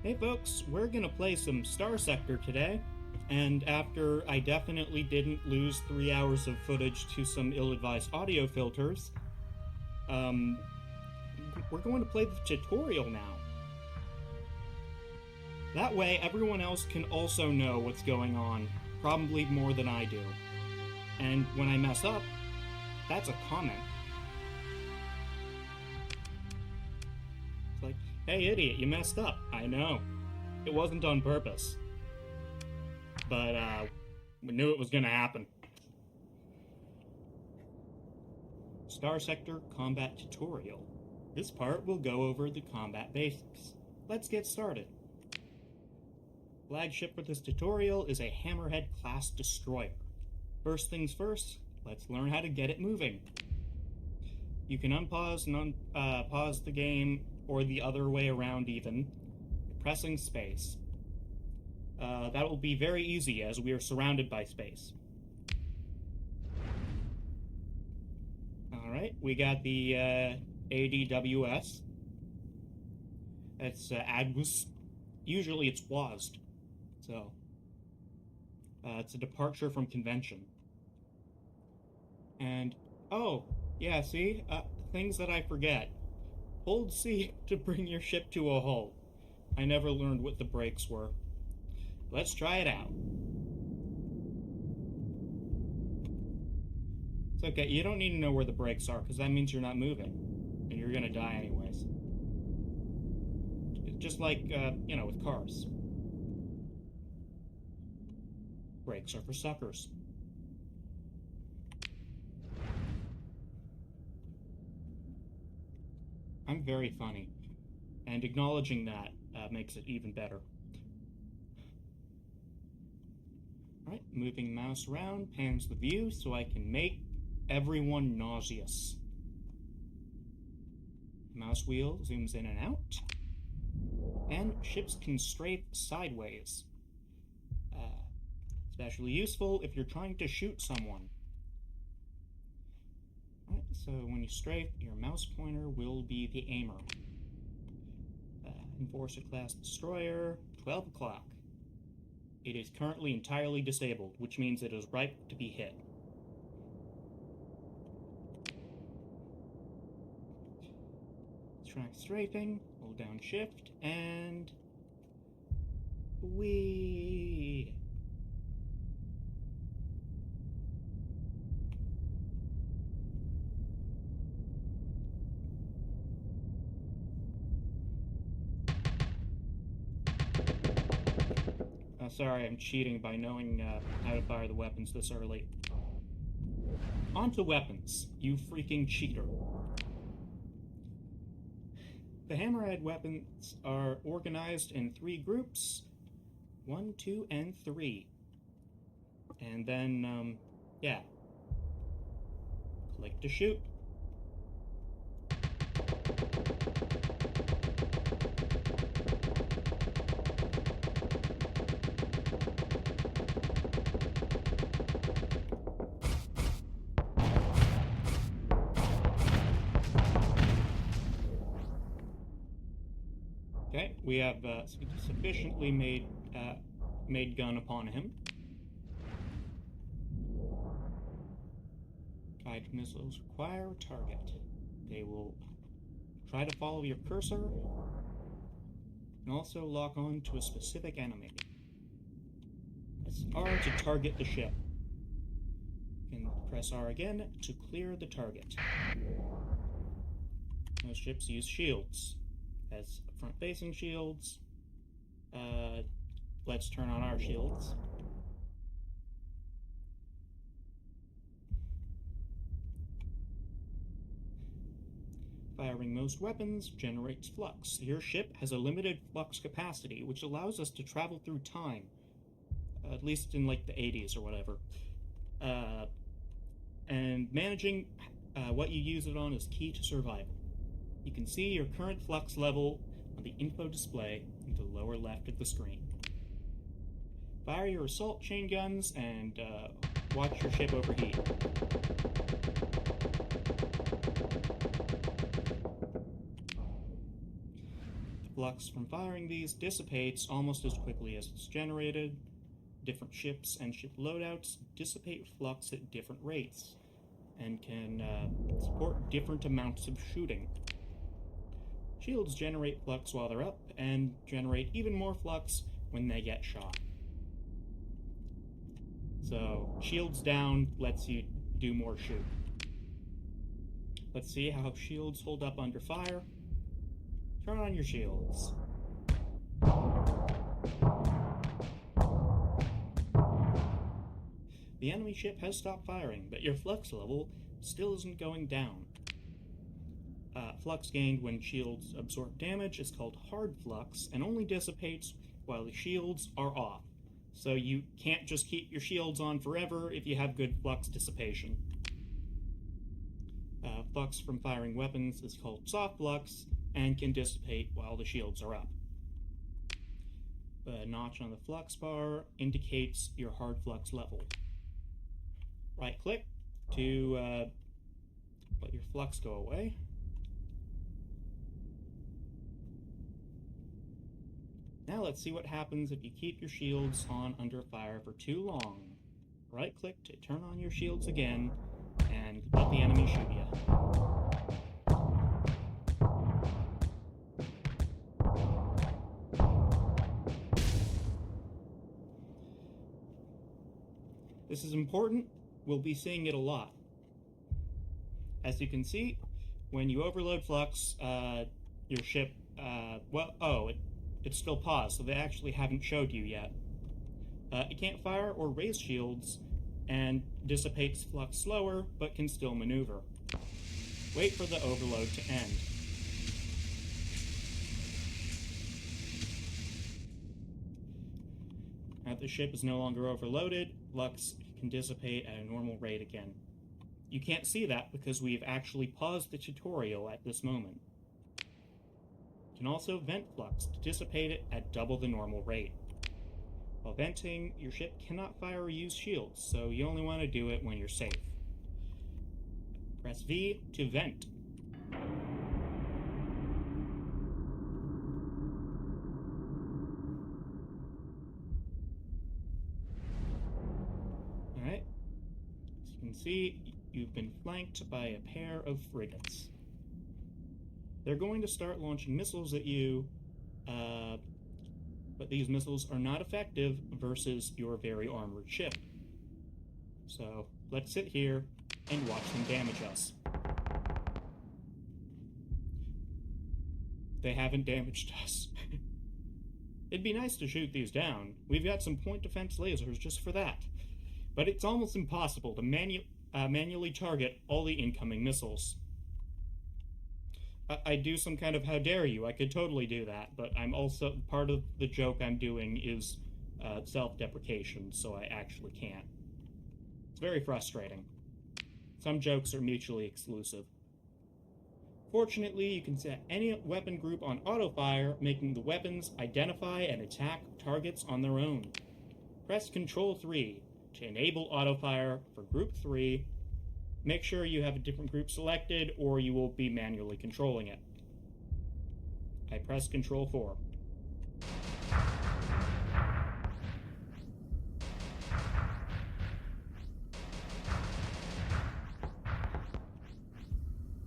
Hey folks, we're gonna play some Starsector today, and after I definitely didn't lose 3 hours of footage to some ill-advised audio filters, um, we're going to play the tutorial now. That way, everyone else can also know what's going on, probably more than I do. And when I mess up, that's a comment. It's like, hey idiot, you messed up. I know. It wasn't on purpose. But, we knew it was gonna happen. Starsector Combat Tutorial. This part will go over the combat basics. Let's get started. Flagship for this tutorial is a Hammerhead class destroyer. First things first, let's learn how to get it moving. You can unpause and pause the game, or the other way around even, pressing space. That will be very easy as we are surrounded by space. Alright, we got the ADWS. It's ADWS. Usually it's WASD. So, it's a departure from convention. And, oh, yeah, see? Things that I forget. Hold C to bring your ship to a halt. I never learned what the brakes were. Let's try it out. It's okay, you don't need to know where the brakes are, because that means you're not moving. And you're gonna die anyways. Just like, with cars. Brakes are for suckers. I'm very funny. And acknowledging that makes it even better. Alright, moving mouse around pans the view so I can make everyone nauseous. Mouse wheel zooms in and out. And ships can strafe sideways. Especially useful if you're trying to shoot someone. Alright, so when you strafe, your mouse pointer will be the aimer. Enforcer class destroyer, 12 o'clock. It is currently entirely disabled, which means it is ripe to be hit. Track strafing, hold down shift, and whee! Sorry, I'm cheating by knowing how to fire the weapons this early. Onto weapons, you freaking cheater. The Hammerhead weapons are organized in 3 groups, 1, 2, and 3. And then, click to shoot. Okay, we have sufficiently made gun upon him. Guided missiles require a target. They will try to follow your cursor and also lock on to a specific enemy. Press R to target the ship. And press R again to clear the target. Most ships use shields. As front-facing shields, let's turn on our shields. Firing most weapons generates flux. Your ship has a limited flux capacity, which allows us to travel through time, at least in like the 80s or whatever. And managing what you use it on is key to survival. You can see your current flux level on the info display in the lower left of the screen. Fire your assault chain guns and watch your ship overheat. flux from firing these dissipates almost as quickly as it's generated. Different ships and ship loadouts dissipate flux at different rates and can support different amounts of shooting. Shields generate flux while they're up and generate even more flux when they get shot. So, shields down lets you do more shoot. Let's see how shields hold up under fire. Turn on your shields. The enemy ship has stopped firing, but your flux level still isn't going down. Flux gained when shields absorb damage is called hard flux and only dissipates while the shields are off. So you can't just keep your shields on forever if you have good flux dissipation. Flux from firing weapons is called soft flux and can dissipate while the shields are up. The notch on the flux bar indicates your hard flux level. Right-click to let your flux go away. Now let's see what happens if you keep your shields on under fire for too long. Right-click to turn on your shields again, and let the enemy shoot you. This is important. We'll be seeing it a lot. As you can see, when you overload flux, your ship, it's still paused, so they actually haven't showed you yet. It can't fire or raise shields, and dissipates flux slower, but can still maneuver. Wait for the overload to end. Now the ship is no longer overloaded, flux can dissipate at a normal rate again. You can't see that because we've actually paused the tutorial at this moment. You can also vent flux to dissipate it at double the normal rate. While venting, your ship cannot fire or use shields, so you only want to do it when you're safe. Press V to vent. Alright, as you can see, you've been flanked by a pair of frigates. They're going to start launching missiles at you, but these missiles are not effective versus your very armored ship. So, let's sit here and watch them damage us. They haven't damaged us. It'd be nice to shoot these down. We've got some point defense lasers just for that. But it's almost impossible to manually target all the incoming missiles. I'd do some kind of how dare you. I could totally do that, but I'm also, part of the joke I'm doing is self-deprecation, so I actually can't. It's very frustrating. Some jokes are mutually exclusive. Fortunately, you can set any weapon group on auto-fire, making the weapons identify and attack targets on their own. Press Ctrl 3 to enable auto-fire for Group 3. Make sure you have a different group selected, or you will be manually controlling it. I press Ctrl 4.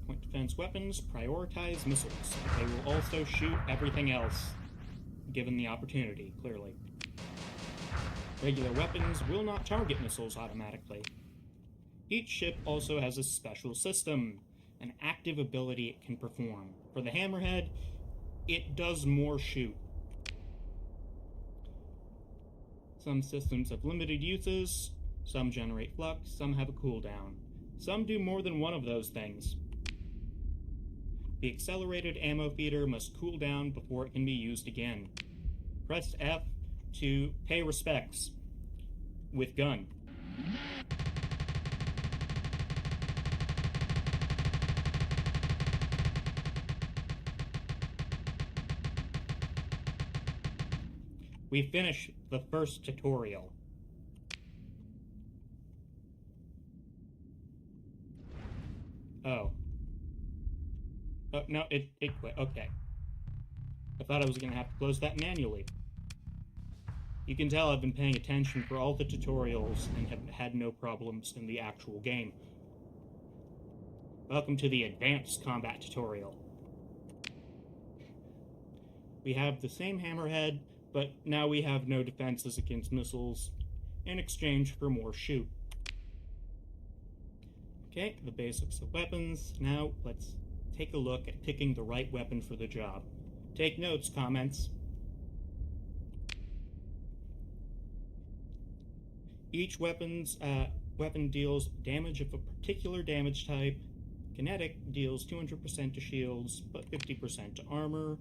Point defense weapons prioritize missiles. They will also shoot everything else, given the opportunity, clearly. Regular weapons will not target missiles automatically. Each ship also has a special system, an active ability it can perform. For the Hammerhead, it does more shoot. Some systems have limited uses, some generate flux, some have a cooldown. Some do more than one of those things. The accelerated ammo feeder must cool down before it can be used again. Press F to pay respects with gun. We finished the first tutorial. Oh. Oh, no, it quit. Okay. I thought I was going to have to close that manually. You can tell I've been paying attention for all the tutorials and have had no problems in the actual game. Welcome to the Advanced Combat tutorial. We have the same hammerhead, but now we have no defenses against missiles in exchange for more shoot. Okay, the basics of weapons. Now let's take a look at picking the right weapon for the job. Take notes, comments. Each weapon deals damage of a particular damage type. Kinetic deals 200% to shields, but 50% to armor.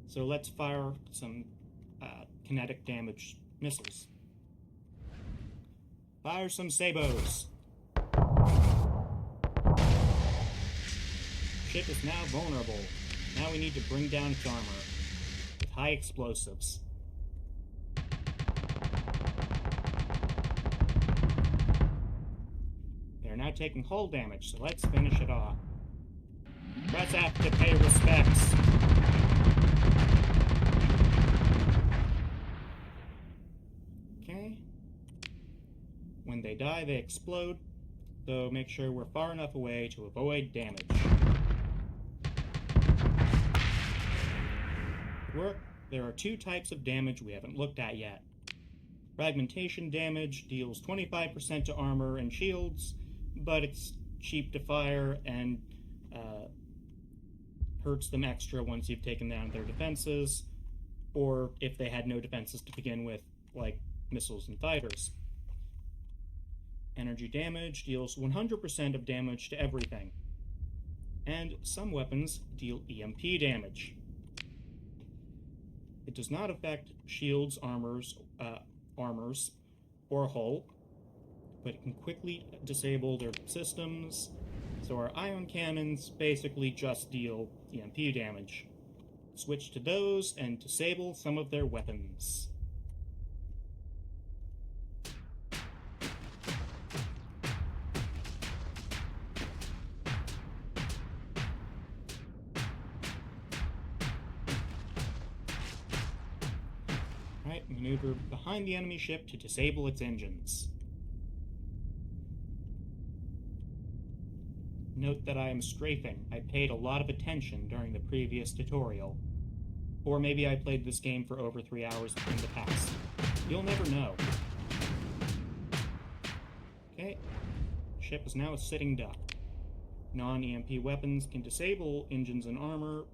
So let's fire some kinetic damage missiles. Fire some sabos. Ship is now vulnerable. Now we need to bring down its armor with high explosives. They're now taking hull damage, so let's finish it off. Press F to pay respects. Okay. When they die, they explode, so make sure we're far enough away to avoid damage. There are two types of damage we haven't looked at yet. Fragmentation damage deals 25% to armor and shields, but it's cheap to fire and hurts them extra once you've taken down their defenses, or if they had no defenses to begin with, like missiles and fighters. Energy damage deals 100% of damage to everything, and some weapons deal EMP damage. It does not affect shields, armors, or hull, but it can quickly disable their systems, so our ion cannons basically just deal EMP damage. Switch to those and disable some of their weapons. Maneuver behind the enemy ship to disable its engines. Note that I am strafing. I paid a lot of attention during the previous tutorial. Or maybe I played this game for over 3 hours in the past. You'll never know. Okay. Ship is now a sitting duck. Non-EMP weapons can disable engines and armor.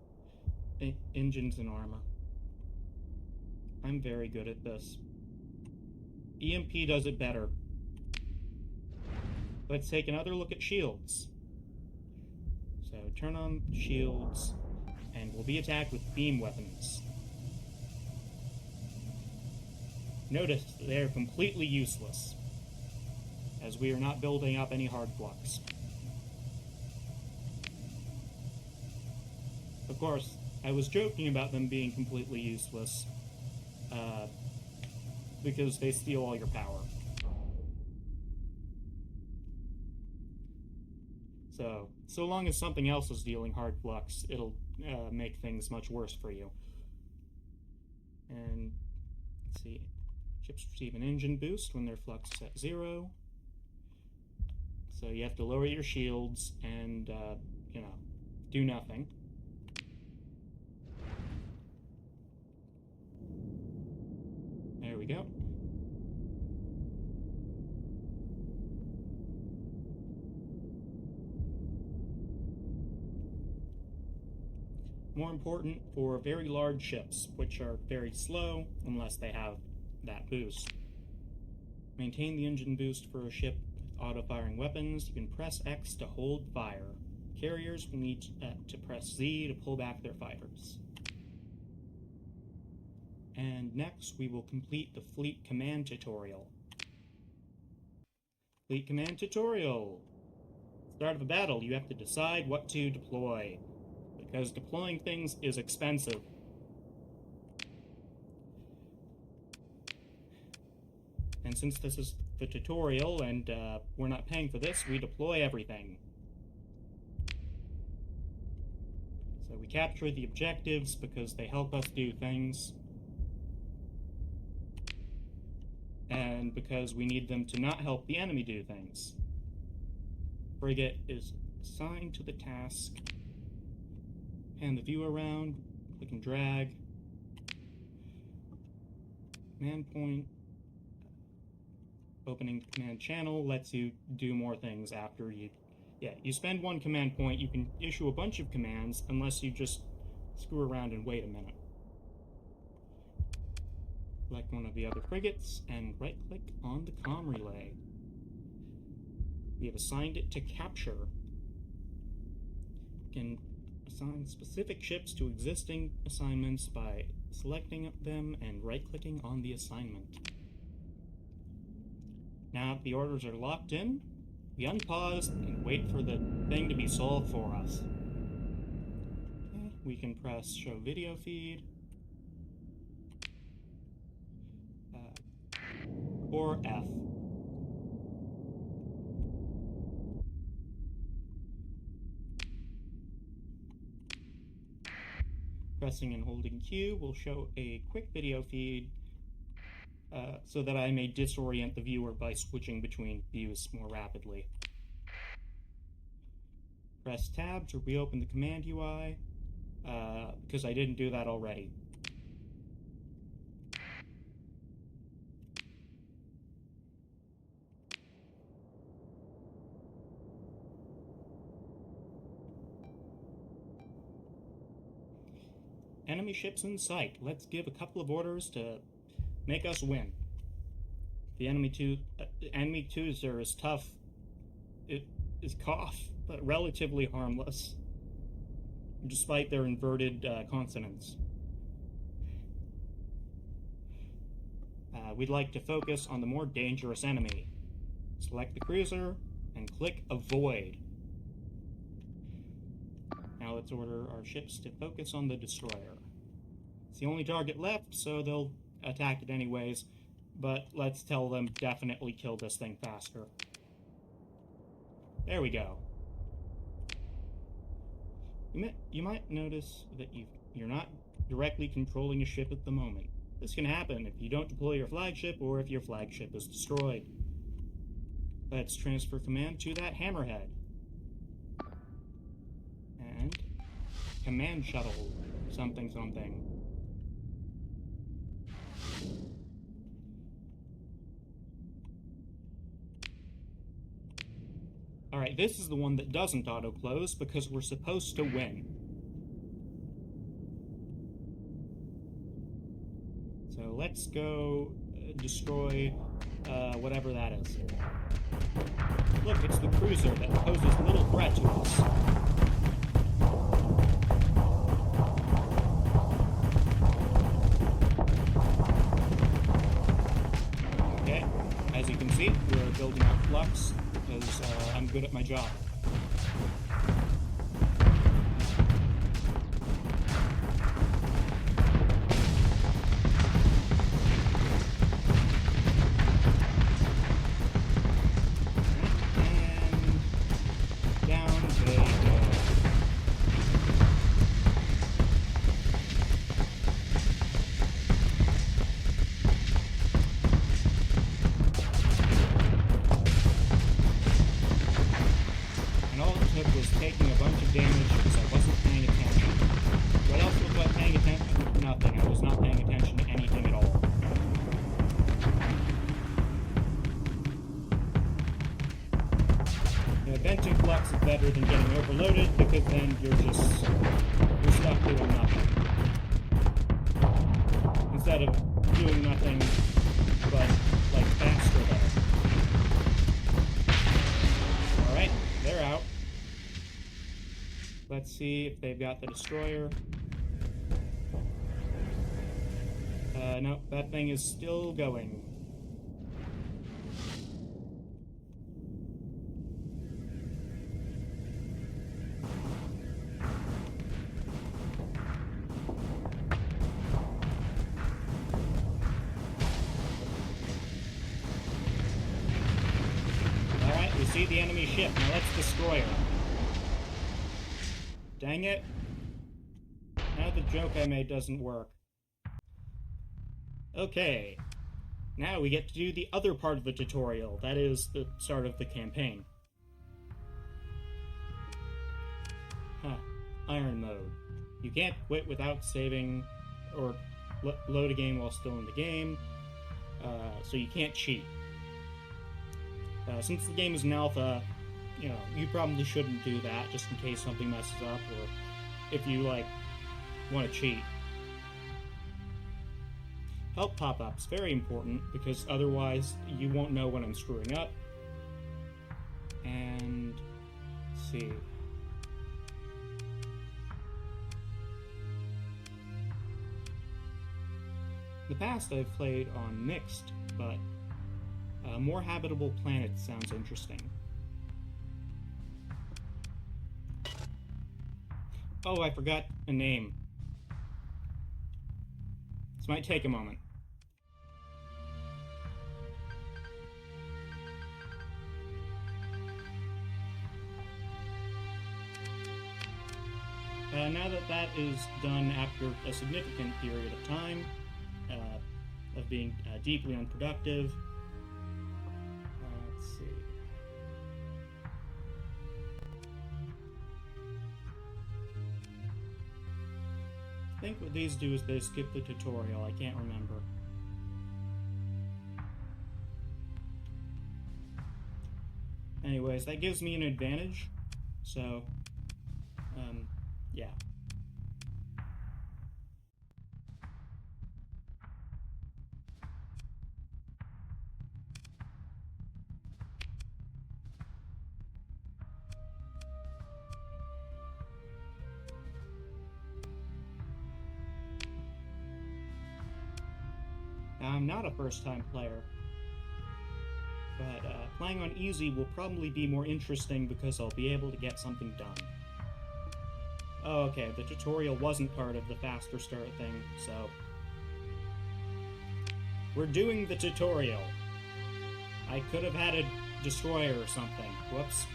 I'm very good at this. EMP does it better. Let's take another look at shields. So turn on shields, and we'll be attacked with beam weapons. Notice they're completely useless, as we are not building up any hard flux. Of course, I was joking about them being completely useless, because they steal all your power. So long as something else is dealing hard flux, it'll make things much worse for you. And let's see, ships receive an engine boost when their flux is at 0. So you have to lower your shields and, do nothing. There we go. More important for very large ships, which are very slow unless they have that boost. Maintain the engine boost for a ship with auto-firing weapons. You can press X to hold fire. Carriers will need to press Z to pull back their fighters. And next, we will complete the Fleet Command tutorial. Fleet Command tutorial. Start of a battle, you have to decide what to deploy, because deploying things is expensive. And since this is the tutorial and we're not paying for this, we deploy everything. So we capture the objectives because they help us do things. And because we need them to not help the enemy do things. Frigate is assigned to the task. Pan the view around, click and drag. Command point. Opening command channel lets you do more things after you... Yeah, you spend one command point, you can issue a bunch of commands unless you just screw around and wait a minute. Select one of the other frigates and right-click on the comm relay. We have assigned it to capture. We can assign specific ships to existing assignments by selecting them and right-clicking on the assignment. Now the orders are locked in. We unpause and wait for the thing to be solved for us. Okay, we can press show video feed. Or F. Pressing and holding Q will show a quick video feed so that I may disorient the viewer by switching between views more rapidly. Press Tab to reopen the command UI because I didn't do that already. Enemy ships in sight. Let's give a couple of orders to make us win. The enemy twos are as tough. It is cough, but relatively harmless, despite their inverted consonants. We'd like to focus on the more dangerous enemy. Select the cruiser and click Avoid. Now let's order our ships to focus on the destroyer. It's the only target left, so they'll attack it anyways, but let's tell them definitely kill this thing faster. There we go. You might notice that you're not directly controlling a ship at the moment. This can happen if you don't deploy your flagship or if your flagship is destroyed. Let's transfer command to that hammerhead. And command shuttle something something. Alright, this is the one that doesn't auto-close because we're supposed to win. So let's go destroy whatever that is. Look, it's the cruiser that poses little threat to us. Okay, as you can see, we're building up flux because I'm good at my job. Was taking a bunch of damage because I wasn't paying attention. What else was I paying attention to? Nothing. I was not paying attention to anything at all. Venting flux is better than getting overloaded because then you're stuck doing nothing. Instead of doing nothing, but like faster though. Alright, they're out. Let's see if they've got the destroyer. No, that thing is still going. Alright, we see the enemy ship. Now let's destroy her. Dang it. joke I made doesn't work. Okay, now we get to do the other part of the tutorial, that is the start of the campaign. Iron mode. You can't quit without saving or load a game while still in the game, so you can't cheat. Since the game is an alpha, you probably shouldn't do that just in case something messes up or if you, want to cheat. Help pop-ups, very important, because otherwise you won't know when I'm screwing up. And let's see. In the past I've played on mixed, but more habitable planets sounds interesting. Oh, I forgot a name. This might take a moment. Now that that is done after a significant period of time of being deeply unproductive, let's see. I think what these do is they skip the tutorial. I can't remember. Anyways, that gives me an advantage. So, yeah. Now, I'm not a first-time player, but playing on easy will probably be more interesting because I'll be able to get something done. Oh, okay, the tutorial wasn't part of the faster start thing, so... We're doing the tutorial. I could have had a destroyer or something. Whoops.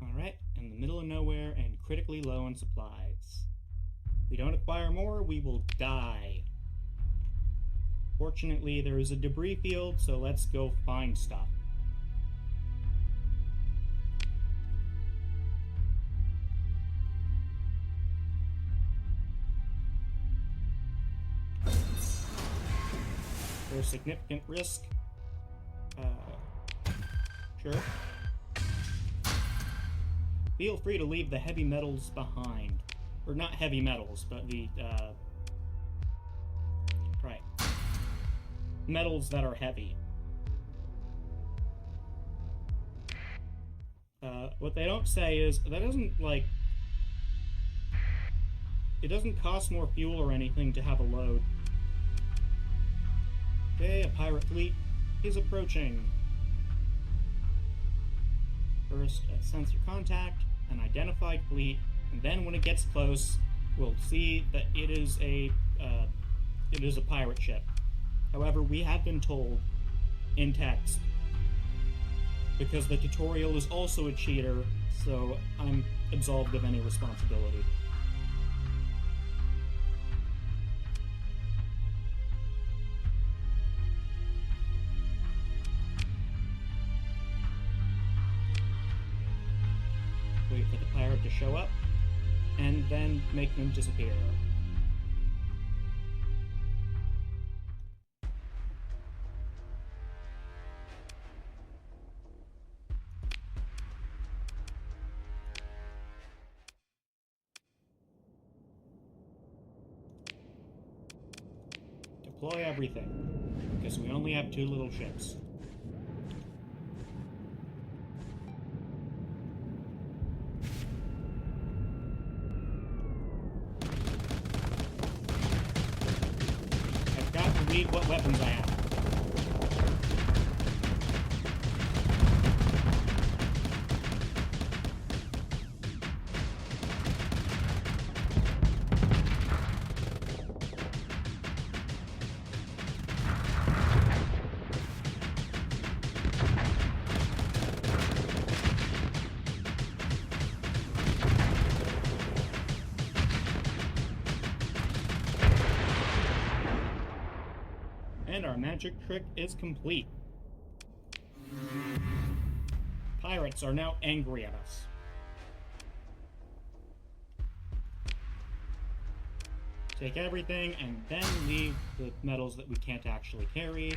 Alright, in the middle of nowhere and critically low on supplies. If we don't acquire more, we will die. Fortunately, there is a debris field, so let's go find stuff. There's significant risk. Sure. Feel free to leave the heavy metals behind. Or not heavy metals, but the, right. Metals that are heavy. What they don't say is, that doesn't, it doesn't cost more fuel or anything to have a load. Okay, a pirate fleet is approaching. First, sense your contact, an identified fleet, and then when it gets close, we'll see that it is a pirate ship. However, we have been told in text, because the tutorial is also a cheater, so I'm absolved of any responsibility. Wait for the pirate to show up, and then make them disappear. Deploy everything, because we only have 2 little ships. I've got to read what weapons I have. our magic trick is complete. Pirates are now angry at us. Take everything and then leave the metals that we can't actually carry.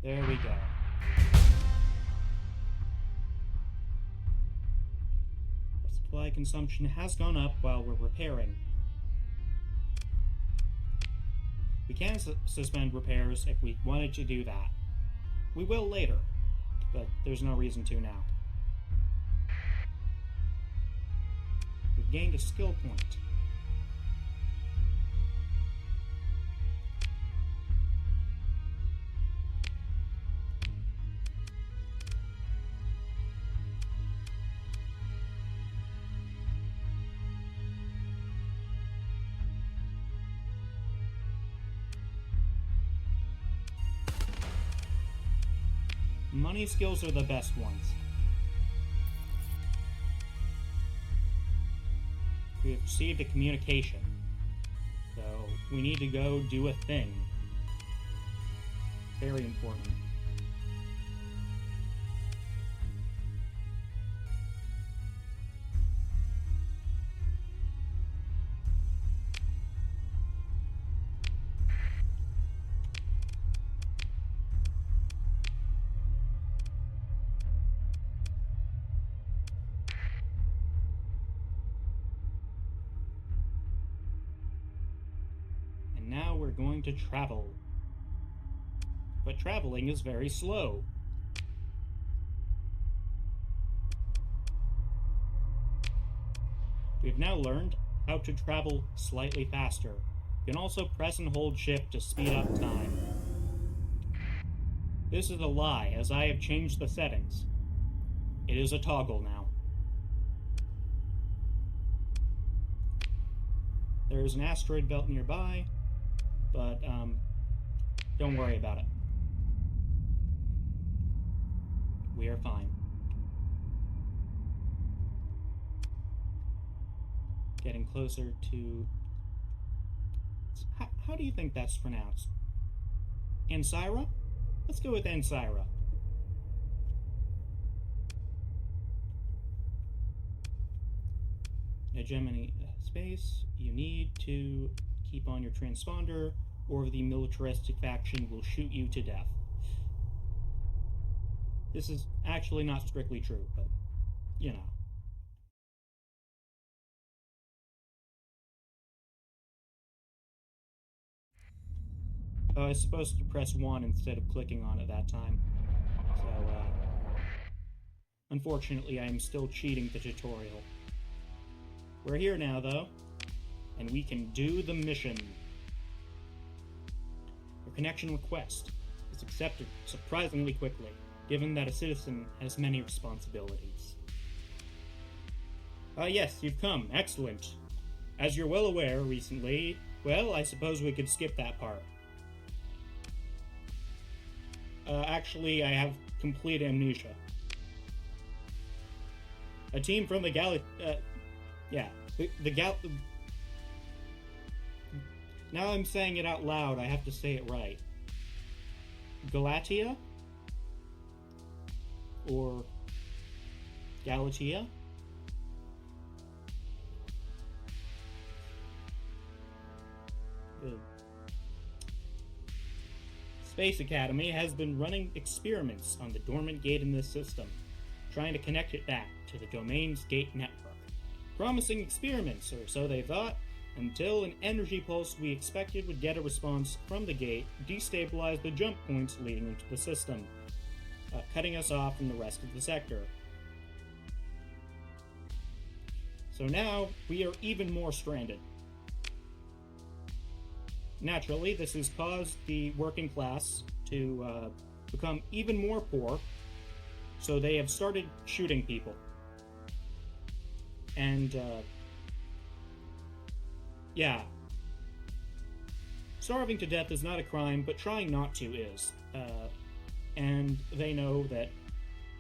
There we go. Our supply consumption has gone up while we're repairing. We can suspend repairs if we wanted to do that. We will later, but there's no reason to now. We've gained a skill point. Money skills are the best ones. We have received a communication, so we need to go do a thing. Very important. Now we're going to travel. But traveling is very slow. We've now learned how to travel slightly faster. You can also press and hold shift to speed up time. This is a lie, as I have changed the settings. It is a toggle now. There is an asteroid belt nearby, but don't worry about it. We are fine. Getting closer to... How do you think that's pronounced? Ansira? Let's go with Ansira. Hegemony space. You need to keep on your transponder, or the militaristic faction will shoot you to death. This is actually not strictly true, but, you know. I was supposed to press 1 instead of clicking on it that time. So, unfortunately, I am still cheating the tutorial. We're here now, though, and we can do the mission. Your connection request is accepted surprisingly quickly, given that a citizen has many responsibilities. Yes, you've come. Excellent. As you're well aware, recently... Well, I suppose we could skip that part. Actually, I have complete amnesia. A team from the Now I'm saying it out loud, I have to say it right. Galatia? Or Galatia? The Space Academy has been running experiments on the dormant gate in this system, trying to connect it back to the domain's gate network. Promising experiments, or so they thought, until an energy pulse we expected would get a response from the gate destabilized the jump points leading into the system, cutting us off from the rest of the sector. So now, we are even more stranded. Naturally, this has caused the working class to become even more poor, so they have started shooting people. And, yeah. Starving to death is not a crime, but trying not to is. And they know that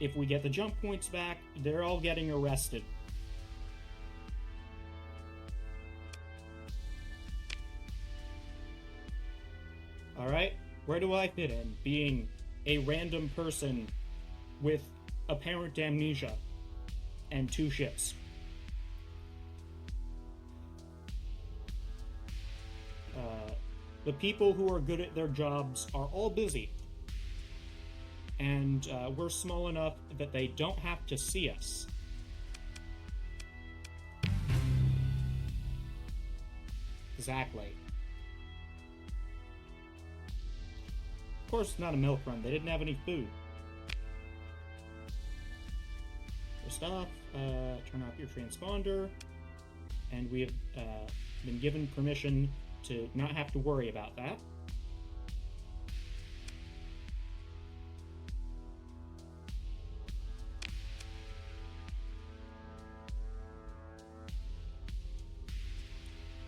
if we get the jump points back, they're all getting arrested. Alright, Where do I fit in? Being a random person with apparent amnesia and 2 ships. The people who are good at their jobs are all busy. And we're small enough that they don't have to see us. Exactly. Of course, it's not a milk run. They didn't have any food. First off, turn off your transponder. And we have been given permission to not have to worry about that.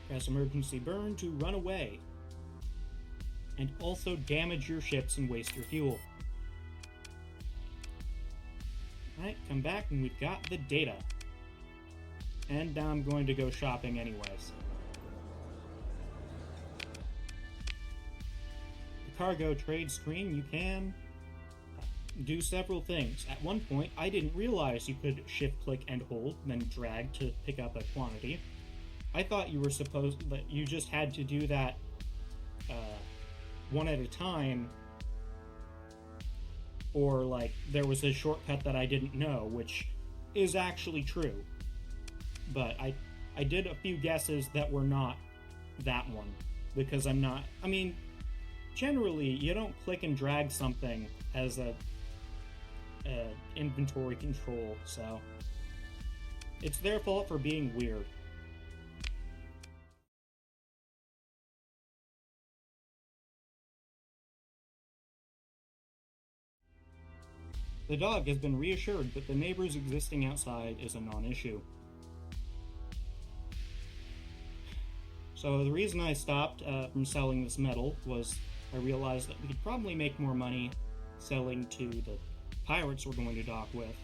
Press emergency burn to run away. And also damage your ships and waste your fuel. Alright, come back and we've got the data. And now I'm going to go shopping anyways. The cargo trade screen, you can do several things. At one point, I didn't realize you could shift, click, and hold, then drag to pick up a quantity. I thought you were supposed that you just had to do that one at a time, or like there was a shortcut that I didn't know, which is actually true. But I did a few guesses that were not that one, because I'm not. I mean, generally you don't click and drag something as a inventory control, so it's their fault for being weird. The dog has been reassured that the neighbors existing outside is a non-issue. So the reason I stopped from selling this metal was I realized that we could probably make more money selling to the pirates we're going to dock with.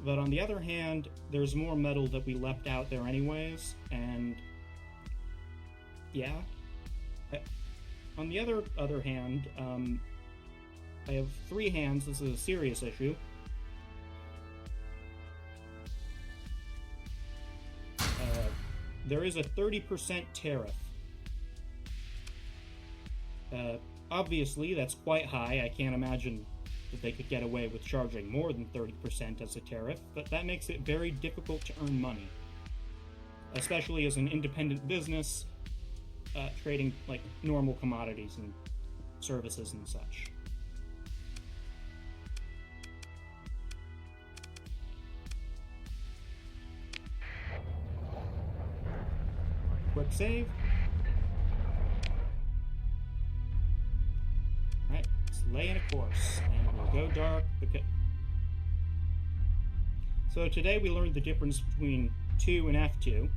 But on the other hand, there's more metal that we left out there anyways, and yeah. On the other hand, I have 3 hands. This is a serious issue. There is a 30% tariff. Obviously, that's quite high. I can't imagine that they could get away with charging more than 30% as a tariff, but that makes it very difficult to earn money. Especially as an independent business, trading like normal commodities and services and such. Quick save. Alright, let's lay in a course, and we'll go dark. So today we learned the difference between 2 and F2.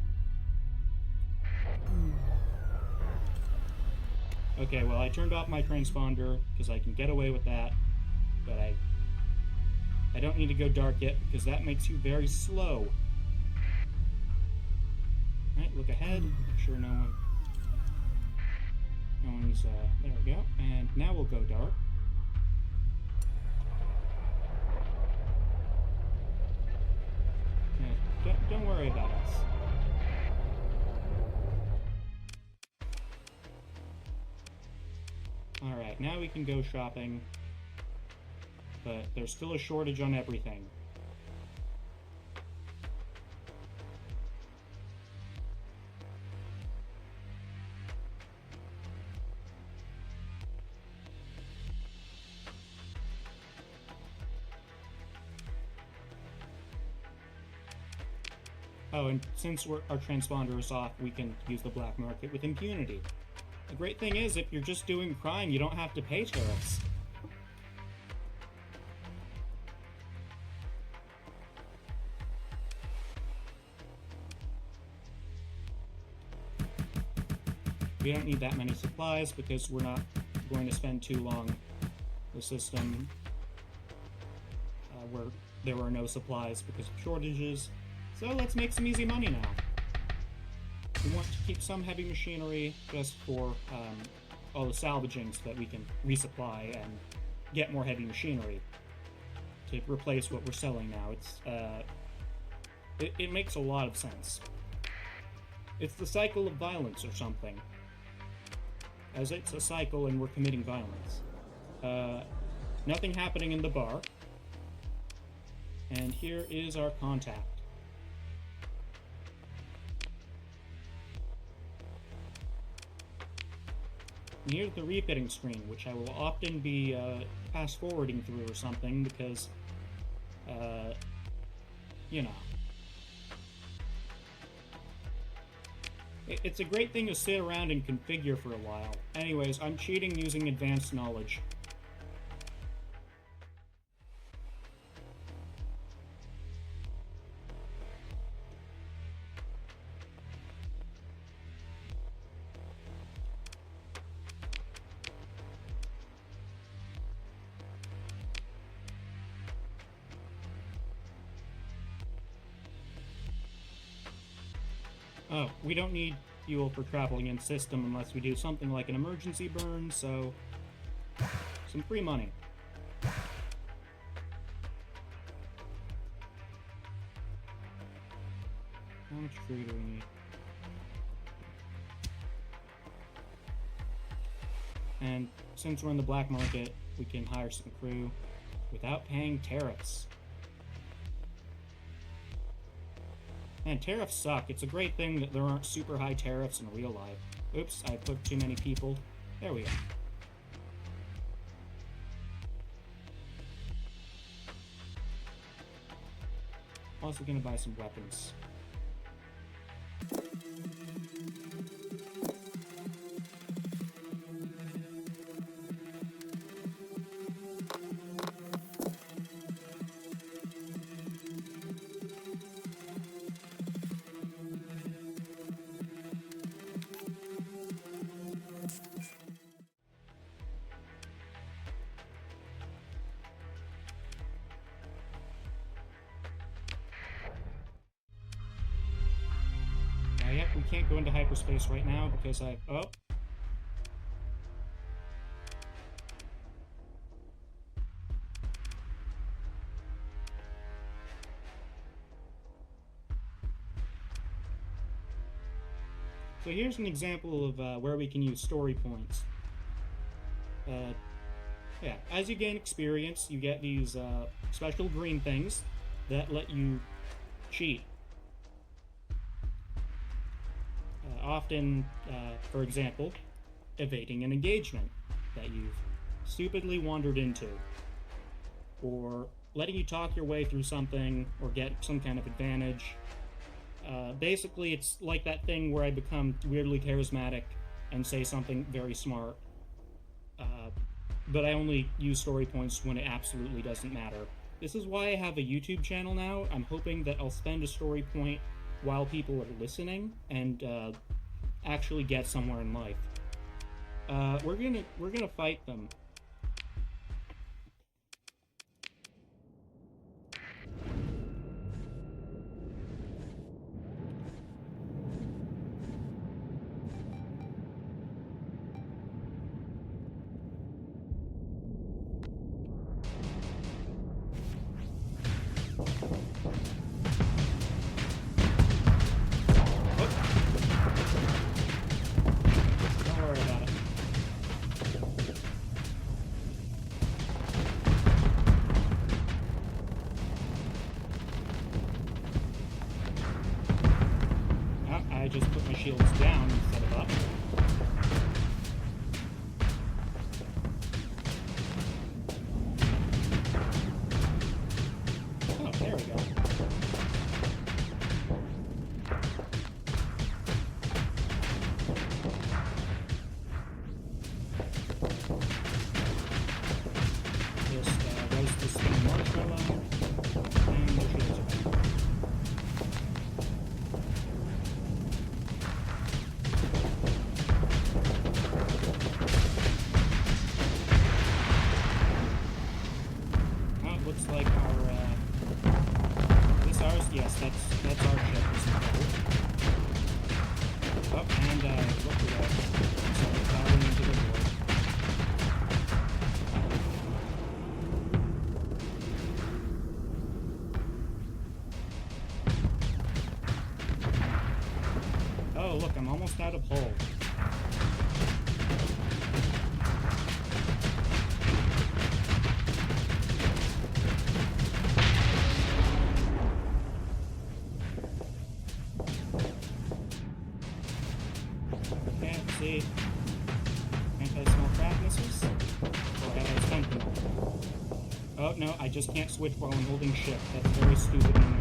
Okay, well I turned off my transponder because I can get away with that, but I don't need to go dark yet because that makes you very slow. Alright, look ahead, make sure no one's, there we go, and now we'll go dark. Yeah, don't worry about us. Alright, now we can go shopping, but there's still a shortage on everything. Oh, and since our transponder is off, we can use the black market with impunity. The great thing is, if you're just doing crime, you don't have to pay tariffs. We don't need that many supplies because we're not going to spend too long the system where there were no supplies because of shortages. So let's make some easy money now. We want to keep some heavy machinery just for all the salvaging so that we can resupply and get more heavy machinery to replace what we're selling now. It makes a lot of sense. It's the cycle of violence or something. As it's a cycle and we're committing violence. Nothing happening in the bar. And here is our contact. And here's the refitting screen, which I will often be fast-forwarding through or something because, you know. It's a great thing to sit around and configure for a while. Anyways, I'm cheating using advanced knowledge. Oh, we don't need fuel for traveling in system unless we do something like an emergency burn, so some free money. How much free do we need? And since we're in the black market, we can hire some crew without paying tariffs. Man, tariffs suck. It's a great thing that there aren't super high tariffs in real life. Oops, I put too many people. There we go. Also gonna buy some weapons. Yep, we can't go into hyperspace right now because oh. So here's an example of where we can use story points. Yeah, as you gain experience, you get these special green things that let you cheat. Often, for example, evading an engagement that you've stupidly wandered into, or letting you talk your way through something or get some kind of advantage. Basically, it's like that thing where I become weirdly charismatic and say something very smart, but I only use story points when it absolutely doesn't matter. This is why I have a YouTube channel now. I'm hoping that I'll spend a story point while people are listening and actually get somewhere in life. We're gonna fight them. I just put my shields down instead of up. Oh, there we go. Just roast this thing marshmallow, and the shields are back. Looks like our, this ours? Yes, that's our ship. Oh, and, look at that. So, plowing into the void. almost out of hull. Okay, let's see. Anti-small craft missiles? Or anti-sentinel? Oh, no, I just can't switch while I'm holding shift. That's very stupid and annoying.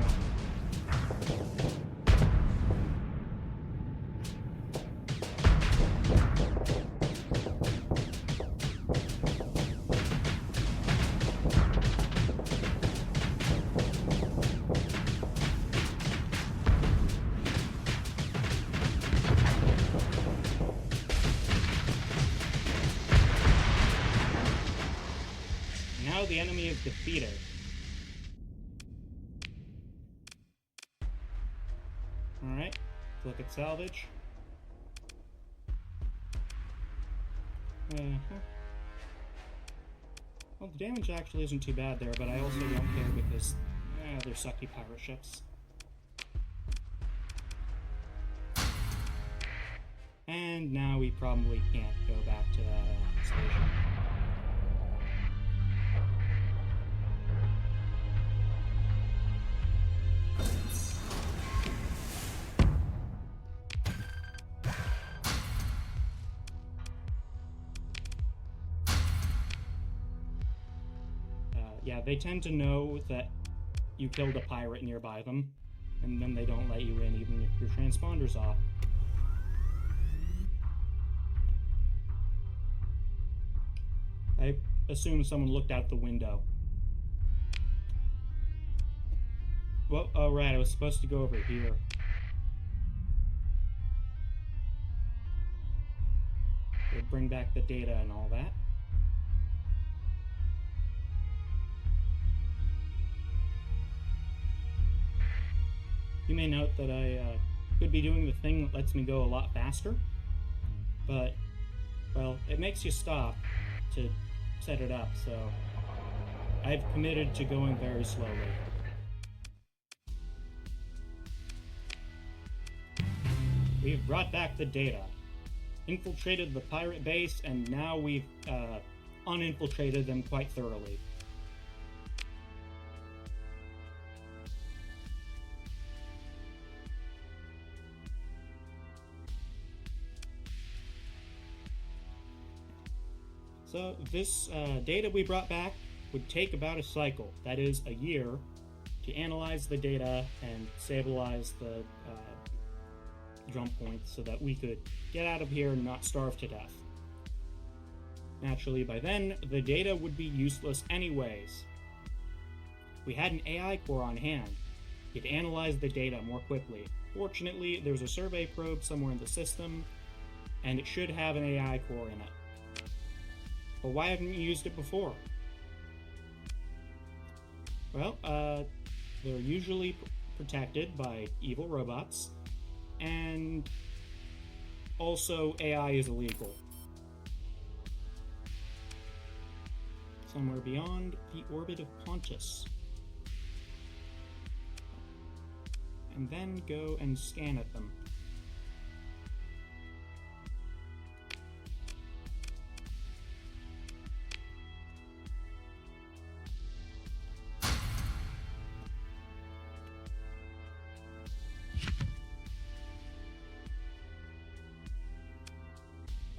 Now the enemy is defeated. Alright, look at salvage. Well, the damage actually isn't too bad there, but I also don't care because they're sucky pirate ships. And now we probably can't go back to that station. Yeah, they tend to know that you killed a pirate nearby them, and then they don't let you in even if your transponder's off. I assume someone looked out the window. Well, oh right, I was supposed to go over here. We'll bring back the data and all that. You may note that I could be doing the thing that lets me go a lot faster, but, well, it makes you stop to set it up, so I've committed to going very slowly. We've brought back the data, infiltrated the pirate base, and now we've uninfiltrated them quite thoroughly. So this data we brought back would take about a cycle, that is a year, to analyze the data and stabilize the jump points so that we could get out of here and not starve to death. Naturally, by then, the data would be useless anyways. We had an AI core on hand. It analyzed the data more quickly. Fortunately, there's a survey probe somewhere in the system, and it should have an AI core in it. But why haven't you used it before? Well, they're usually protected by evil robots, and also AI is illegal. Somewhere beyond the orbit of Pontus. And then go and scan at them.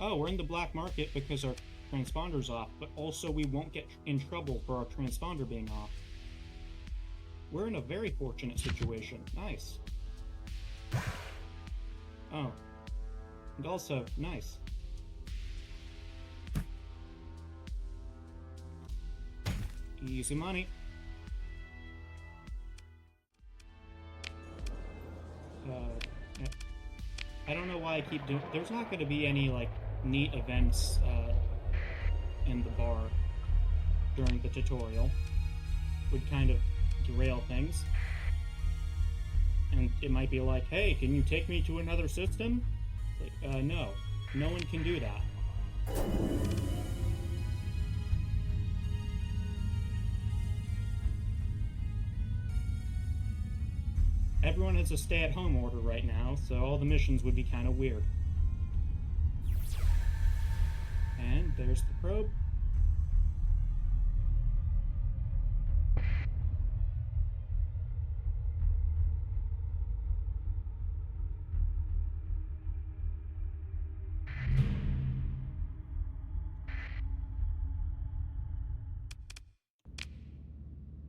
Oh, we're in the black market because our transponder's off, but also we won't get in trouble for our transponder being off. We're in a very fortunate situation. Nice. Oh. And also, nice. Easy money. I don't know why I keep doing... There's not going to be any, like, neat events in the bar during the tutorial. Would kind of derail things. And it might be like, hey, can you take me to another system? Like, no. No one can do that. everyone has a stay-at-home order right now, so all the missions would be kind of weird. And there's the probe.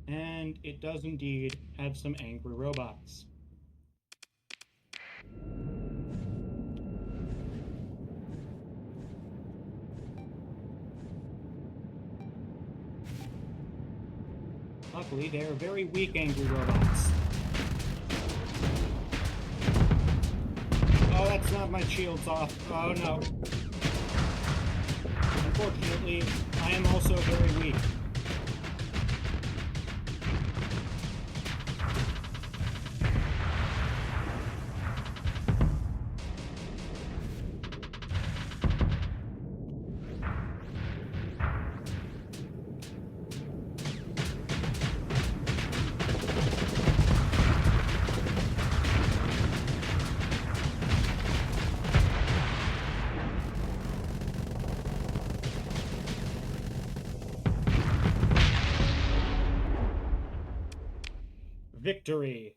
And it does indeed have some angry robots. Luckily, they are very weak angry robots. Oh, that's not my shields off. Oh no. Unfortunately, I am also very weak. Victory!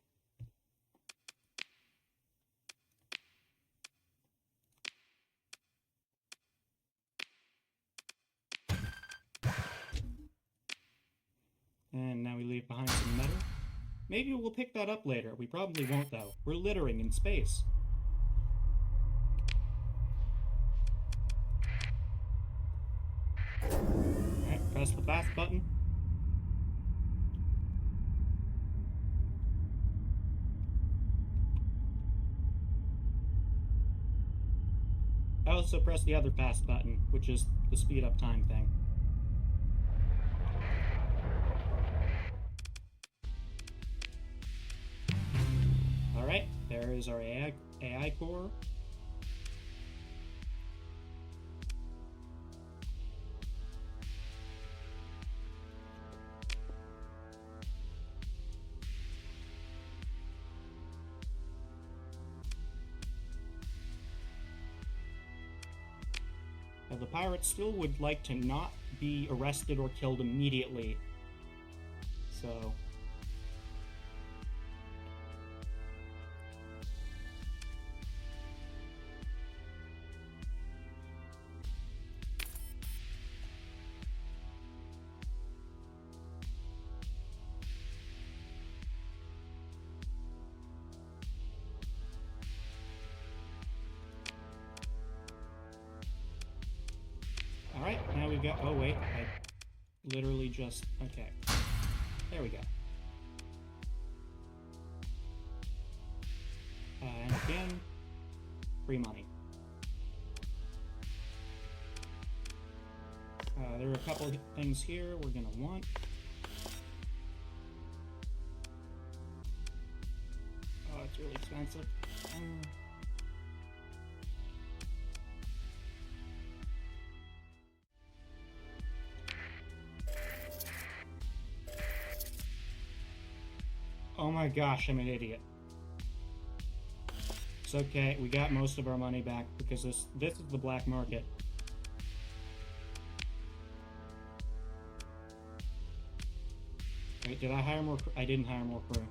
And now we leave behind some metal. Maybe we'll pick that up later. We probably won't, though. We're littering in space. Alright, press the fast button. I also press the other fast button, which is the speed up time thing. Alright, there is our AI core. Now, the pirates still would like to not be arrested or killed immediately, so... Alright, now we've got... Oh, wait. I literally just... Okay. There we go. And again, free money. There are a couple of things here we're going to want. Oh, it's really expensive. Oh my gosh, I'm an idiot. It's okay, we got most of our money back because this is the black market. Wait, did I hire more crew? I didn't hire more crew.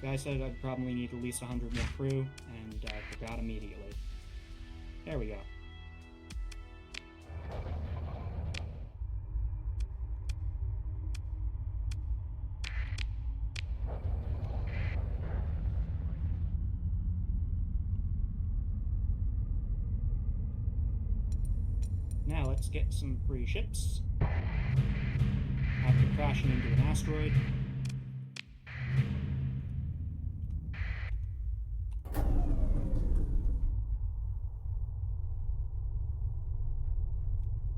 Guy said I'd probably need at least 100 more crew, and I forgot immediately. There we go. Now let's get some free ships after crashing into an asteroid.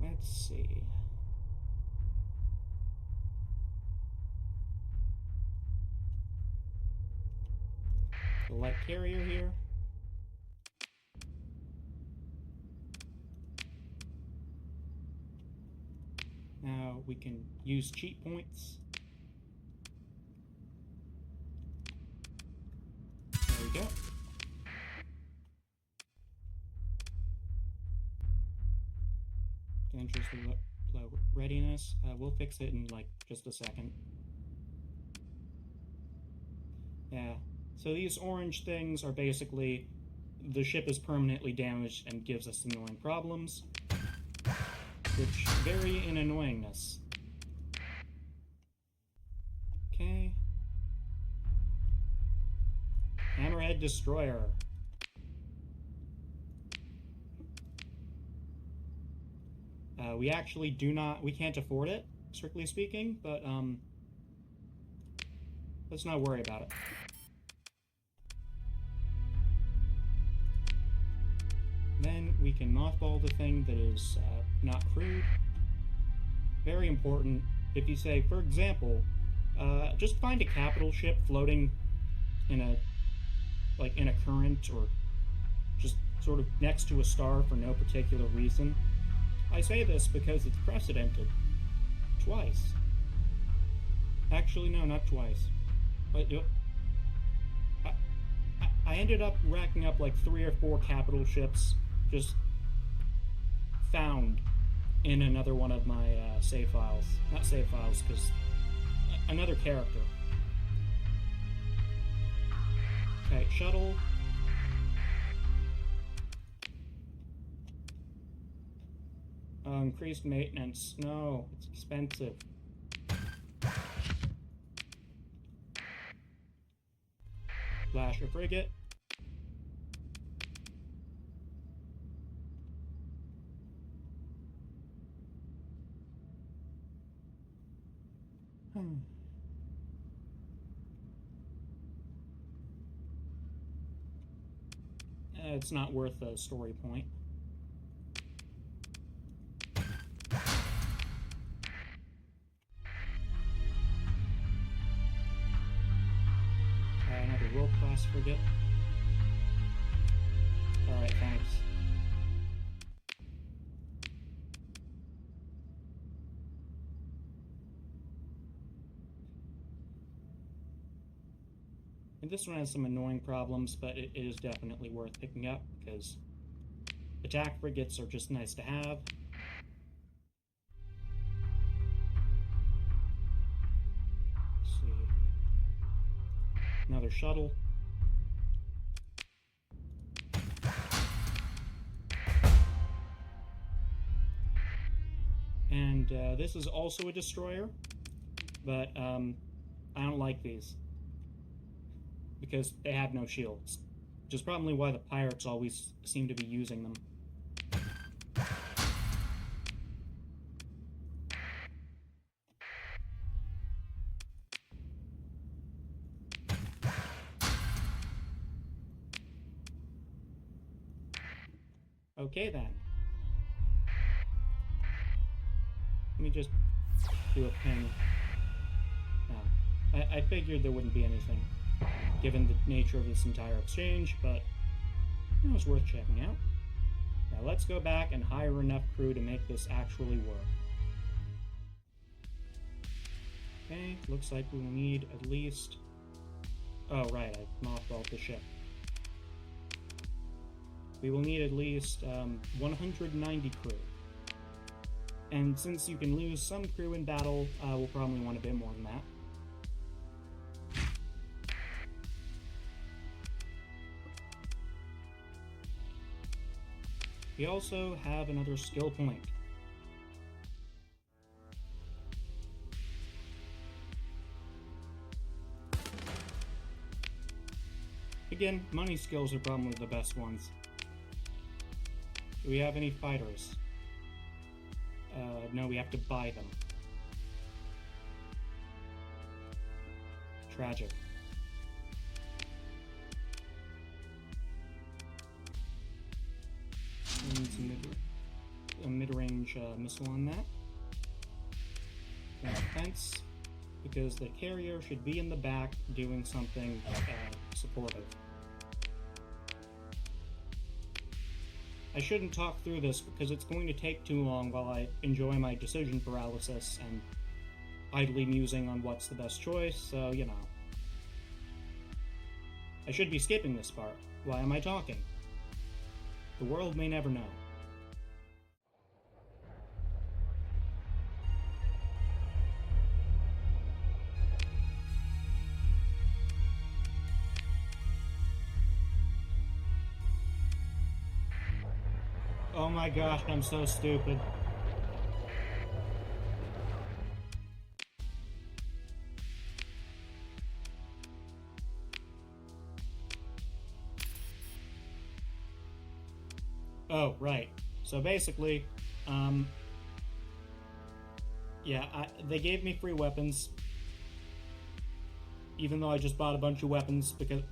Let's see. The light carrier here. Now we can use cheat points. we go. Dangerously low readiness. We'll fix it in like just a second. Yeah. So these orange things are basically the ship is permanently damaged and gives us annoying problems, which vary in annoyingness. Okay. Hammerhead Destroyer. We actually we can't afford it, strictly speaking, but, let's not worry about it. Then we can mothball the thing that is, not crewed. Very important. If you say, for example, just find a capital ship floating in a current or just sort of next to a star for no particular reason. I say this because it's precedented. Twice. Actually, no, not twice. But I ended up racking up like 3 or 4 capital ships just found in another one of my save files. Not save files, because another character. Okay, shuttle. Increased maintenance. No, it's expensive. Flash a frigate. It's not worth a story point. Another world-class frigate. Alright, thanks. And this one has some annoying problems, but it is definitely worth picking up, because attack frigates are just nice to have. Let's see. Another shuttle. And this is also a destroyer, but I don't like these, because they have no shields, which is probably why the pirates always seem to be using them. Okay then. Let me just do a ping. No. I figured there wouldn't be anything, given the nature of this entire exchange, but it was worth checking out. Now let's go back and hire enough crew to make this actually work. Okay, looks like we will need at least... Oh, right, I mothballed the ship. We will need at least 190 crew. And since you can lose some crew in battle, we'll probably want a bit more than that. We also have another skill point. Again, money skills are probably the best ones. Do we have any fighters? No, we have to buy them. Tragic. Needs a mid-range missile on that. And a fence, because the carrier should be in the back doing something supportive. I shouldn't talk through this because it's going to take too long while I enjoy my decision paralysis and idly musing on what's the best choice, so, you know. I should be skipping this part. Why am I talking? The world may never know. Oh my gosh, I'm so stupid. Oh, right. So basically, they gave me free weapons, even though I just bought a bunch of weapons, because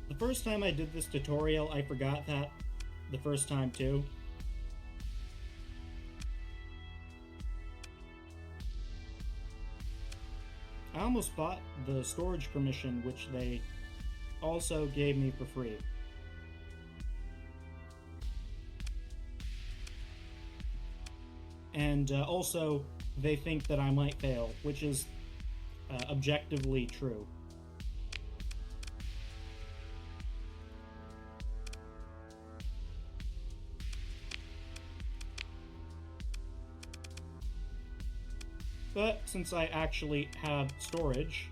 the first time I did this tutorial, I forgot that the first time too. I almost bought the storage permission, which they also gave me for free. And also, they think that I might fail, which is objectively true. But since I actually have storage,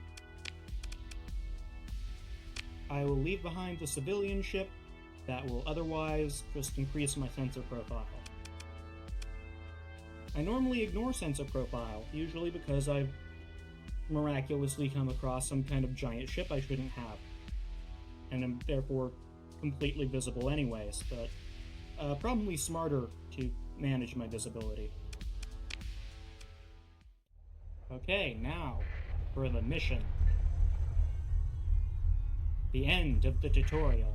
I will leave behind the civilian ship that will otherwise just increase my sensor profile. I normally ignore sensor profile, usually because I've miraculously come across some kind of giant ship I shouldn't have, and am therefore completely visible anyways, but probably smarter to manage my visibility. Okay, now for the mission. The end of the tutorial.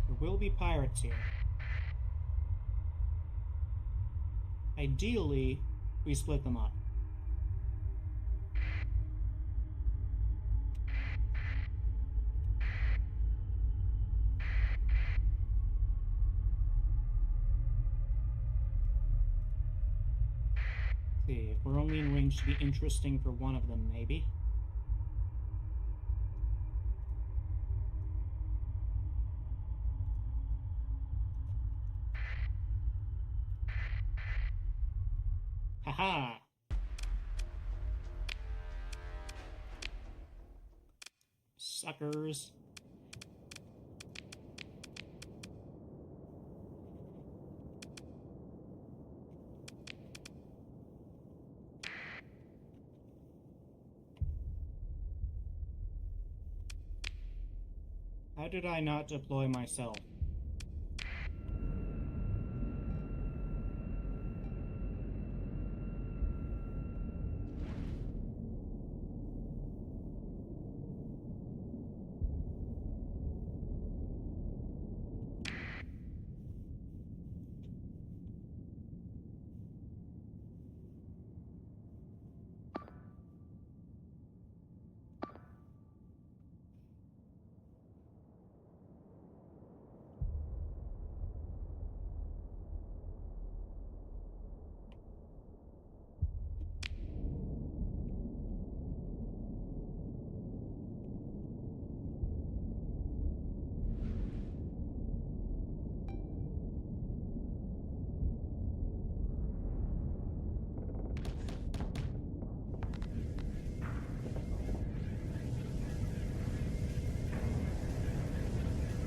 There will be pirates here. Ideally, we split them up. See, if we're only in range to be interesting for one of them, maybe. Haha! Suckers. How did I not deploy myself?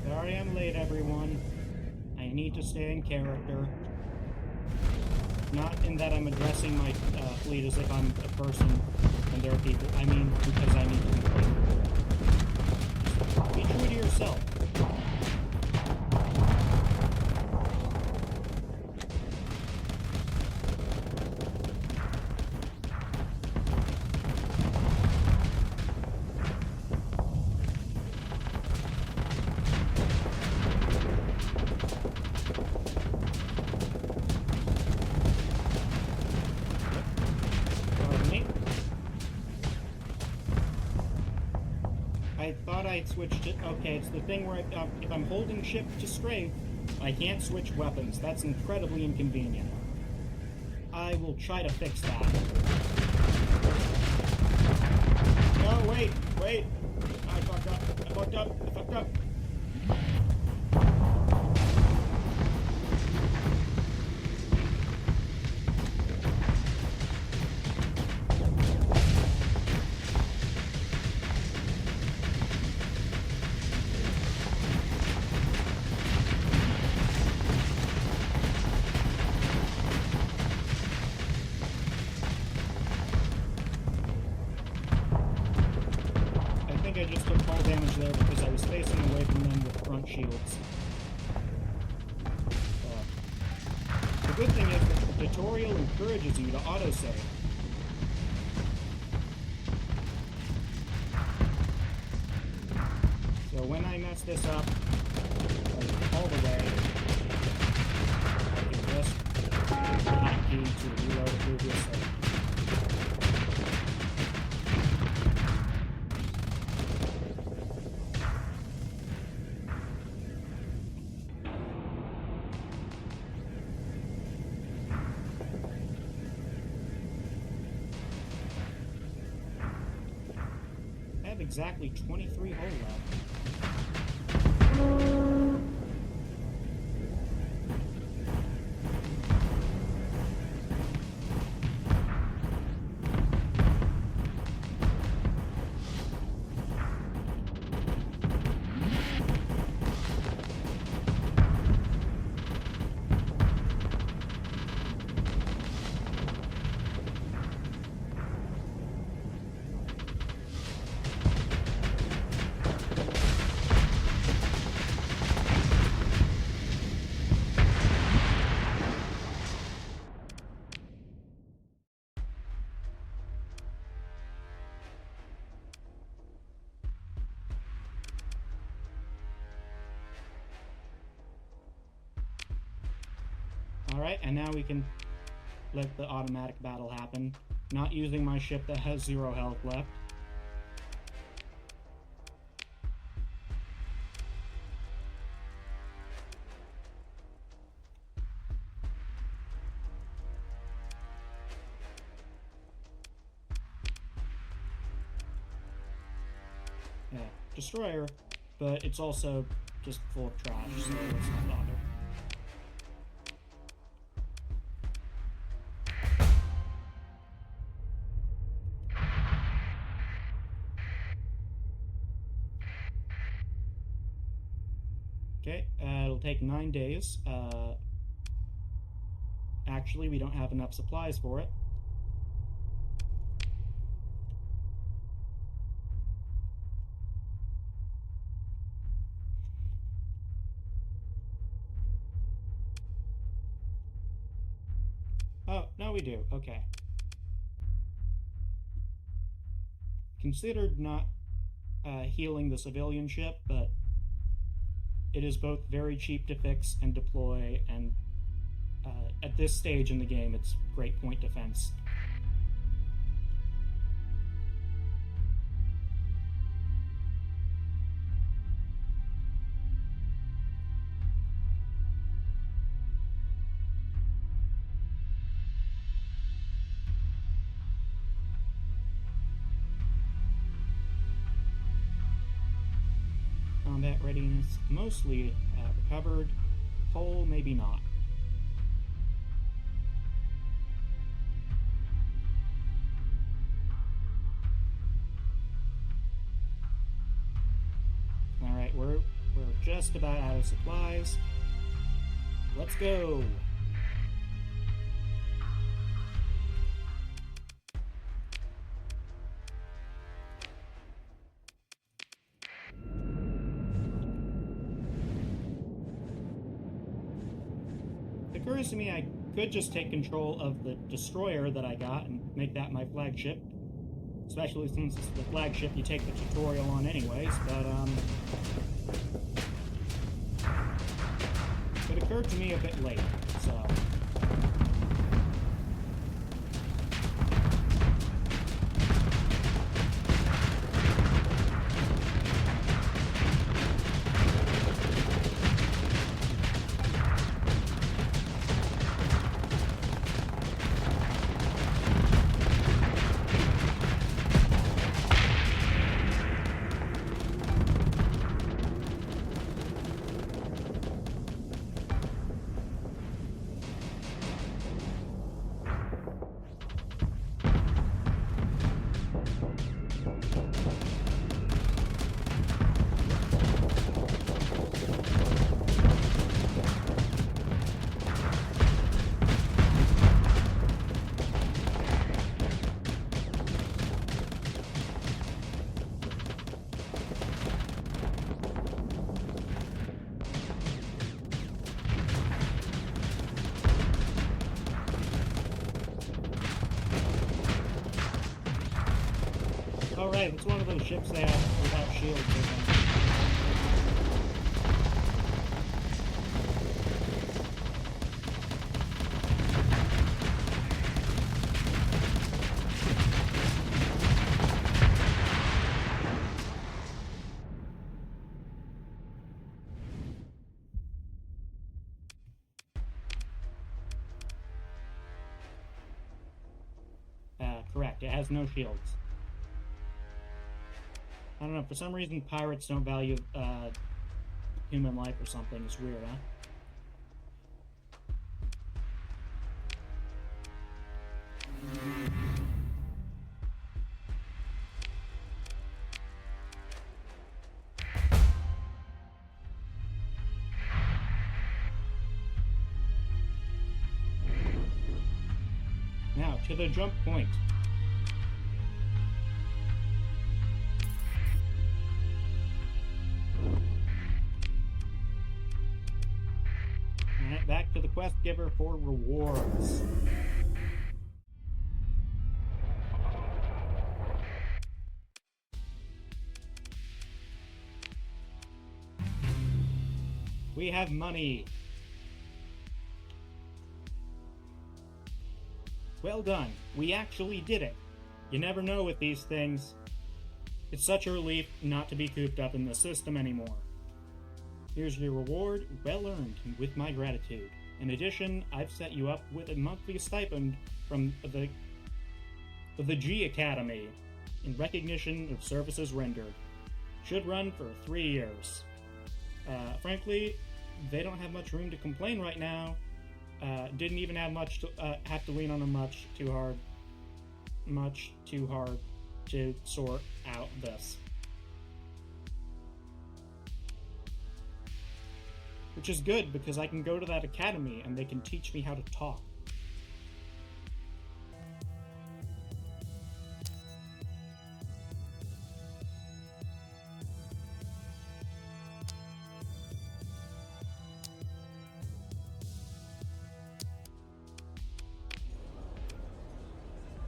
Sorry I'm late, everyone. I need to stay in character. Not in that I'm addressing my fleet as if I'm a person and there are people. I mean, because I need to be clear. Be true to yourself. I switched it. Okay, it's the thing where if I'm holding shift to strafe, I can't switch weapons. That's incredibly inconvenient. I will try to fix that. No, wait. I fucked up. I just took fall damage there because I was facing away from them with front shields. The good thing is that the tutorial encourages you to autosave. So when I mess this up, like, all the way, I can just use the hotkey to reload a previous save. Exactly 23 hull left. Alright, and now we can let the automatic battle happen, not using my ship that has 0 health left. Yeah, destroyer, but it's also just full of trash, so let's not bother. Okay, it'll take 9 days. Actually, we don't have enough supplies for it. Oh, no we do. Okay. Considered not healing the civilian ship, but it is both very cheap to fix and deploy, and at this stage in the game, it's great point defense. Combat readiness mostly recovered. Hull, maybe not. Alright, we're just about out of supplies. Let's go! It occurs to me I could just take control of the destroyer that I got and make that my flagship. Especially since it's the flagship you take the tutorial on anyways, but it occurred to me a bit late, so... right, it's one of those ships they have without shields or something. Correct, it has no shields. I don't know, for some reason pirates don't value human life or something. It's weird, huh? Now, to the jump point. Alright, back to the quest giver for rewards. We have money. Well done. We actually did it. You never know with these things. It's such a relief not to be cooped up in the system anymore. Here's your reward, well earned, and with my gratitude. In addition, I've set you up with a monthly stipend from the G Academy in recognition of services rendered. Should run for 3 years. Frankly, they don't have much room to complain right now. Didn't even have much to have to lean on them much too hard to sort out this. Which is good, because I can go to that academy and they can teach me how to talk.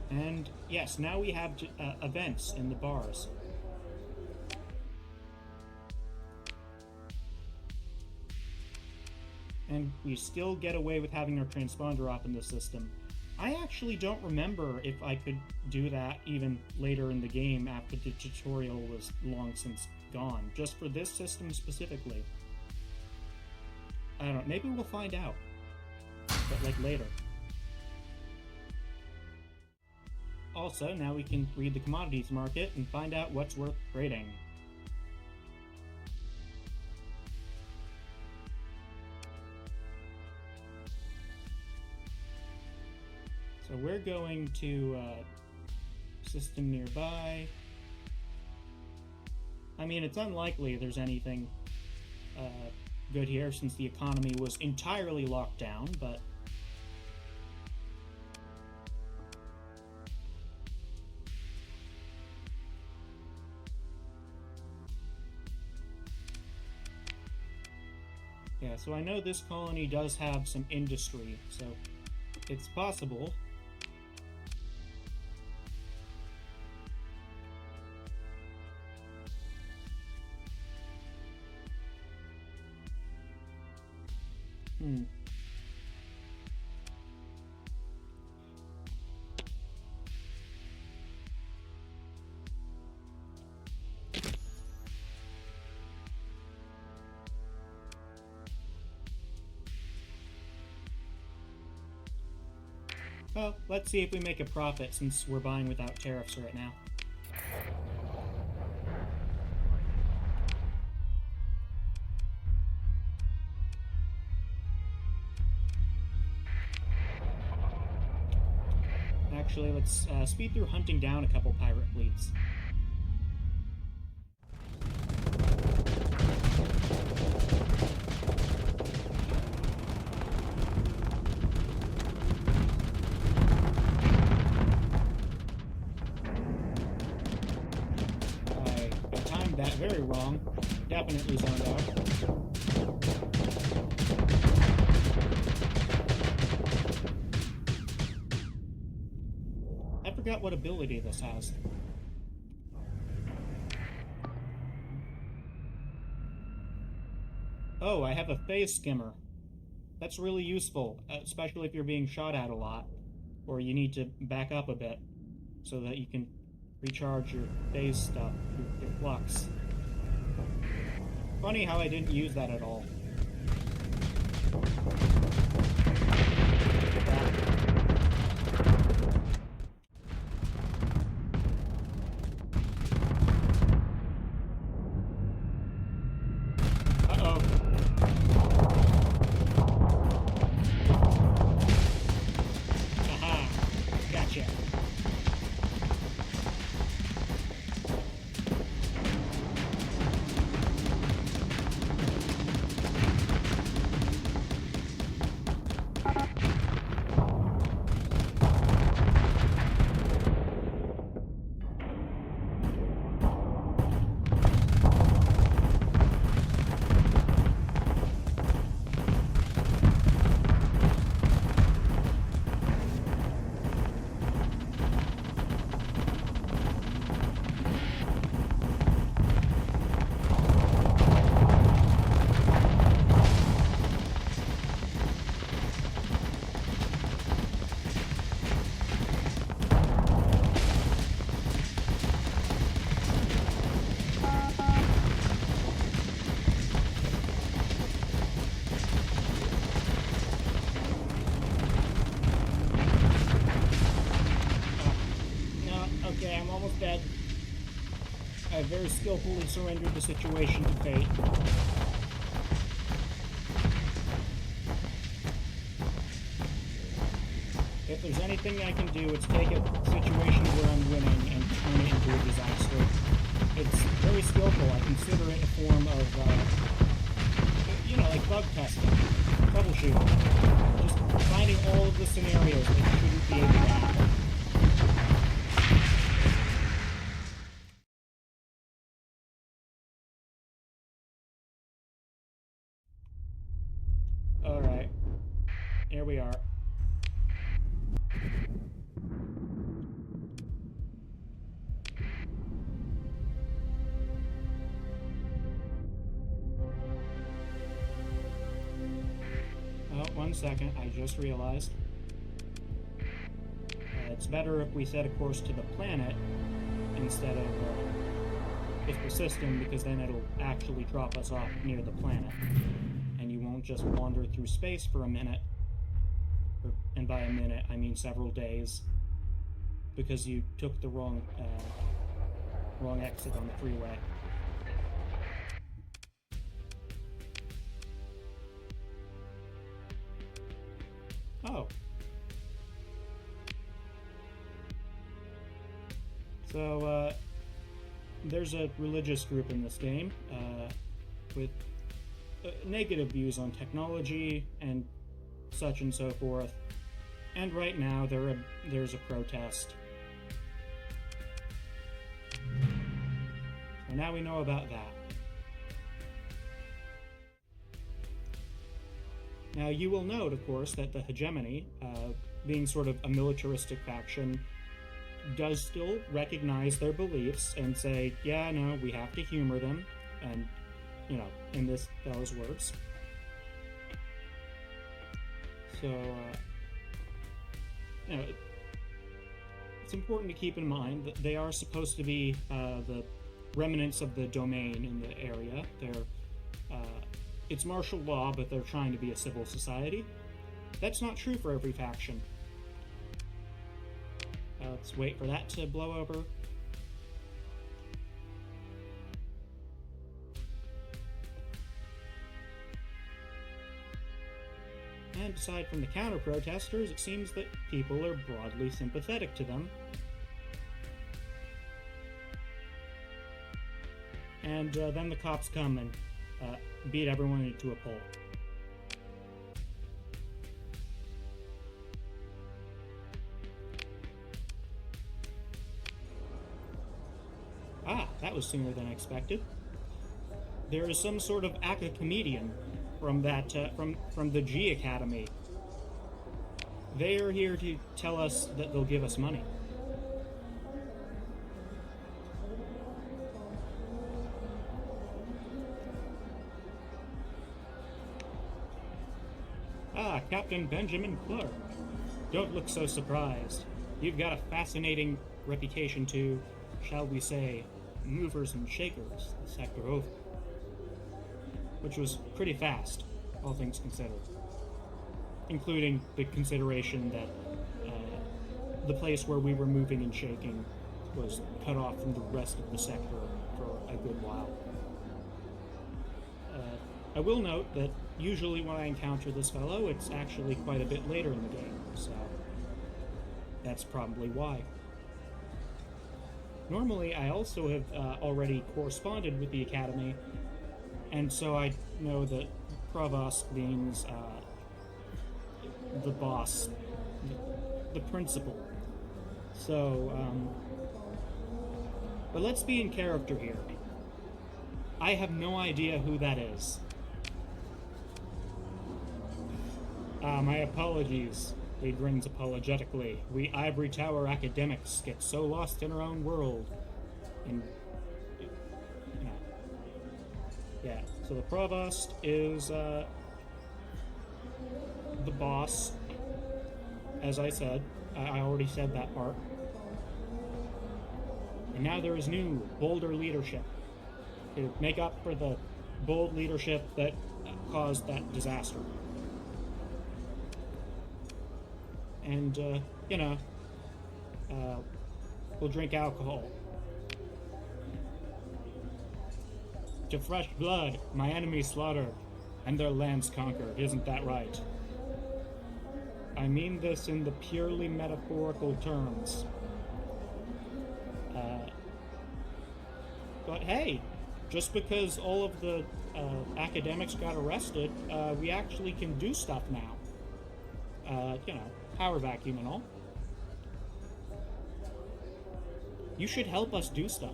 And yes, now we have events in the bars. And we still get away with having our transponder off in the system. I actually don't remember if I could do that even later in the game after the tutorial was long since gone, just for this system specifically. I don't know, maybe we'll find out, but like later. Also, now we can read the commodities market and find out what's worth trading. So we're going to system nearby. I mean, it's unlikely there's anything good here since the economy was entirely locked down, but yeah, so I know this colony does have some industry, so it's possible. Well, let's see if we make a profit since we're buying without tariffs right now. Actually, let's speed through hunting down a couple pirate fleets. I timed that very wrong. Definitely zoned out. I forgot what ability this has. Oh, I have a phase skimmer. That's really useful, especially if you're being shot at a lot, or you need to back up a bit, so that you can recharge your phase stuff, your flux. Funny how I didn't use that at all. Uh-oh. Aha. Gotcha. Okay, I'm almost dead. I very skillfully surrendered the situation to fate. If there's anything I can do, it's take a situation where I'm winning and turn it into a disaster. It's very skillful. I consider it a form of, like bug testing, troubleshooting. Just finding all of the scenarios that shouldn't be able to happen. Alright. Here we are. Oh, 1 second. I just realized. It's better if we set a course to the planet instead of the system, because then it'll actually drop us off near the planet. And you won't just wander through space for a minute. And by a minute, I mean several days. Because you took the wrong exit on the freeway. Oh. So, there's a religious group in this game, with negative views on technology and such and so forth. And right now, there's a protest. So now we know about that. Now, you will note, of course, that the hegemony, being sort of a militaristic faction, does still recognize their beliefs and say, yeah, no, we have to humor them, and, in this fellow's words. So, it's important to keep in mind that they are supposed to be the remnants of the domain in the area. It's martial law, but they're trying to be a civil society. That's not true for every faction. Let's wait for that to blow over. And aside from the counter-protesters, it seems that people are broadly sympathetic to them. And then the cops come and beat everyone into a pulp. Ah, that was sooner than expected. There is some sort of acca-comedian from that, from the G Academy. They are here to tell us that they'll give us money. Ah, Captain Benjamin Clark. Don't look so surprised. You've got a fascinating reputation to, shall we say, movers and shakers the sector over. Which was pretty fast, all things considered. Including the consideration that the place where we were moving and shaking was cut off from the rest of the sector for a good while. I will note that usually when I encounter this fellow, it's actually quite a bit later in the game, so that's probably why. Normally, I also have already corresponded with the Academy, and so I know that Provost means the boss, the principal. So, but let's be in character here. I have no idea who that is. My apologies, he grins apologetically. We Ivory Tower academics get so lost in our own world. And, yeah, so the Provost is, the boss, as I said. I already said that part. And now there is new, bolder leadership to make up for the bold leadership that caused that disaster. And, we'll drink alcohol. To fresh blood, my enemies slaughtered, and their lands conquered, isn't that right? I mean this in the purely metaphorical terms. But hey, just because all of the academics got arrested, we actually can do stuff now. Power vacuum and all. You should help us do stuff.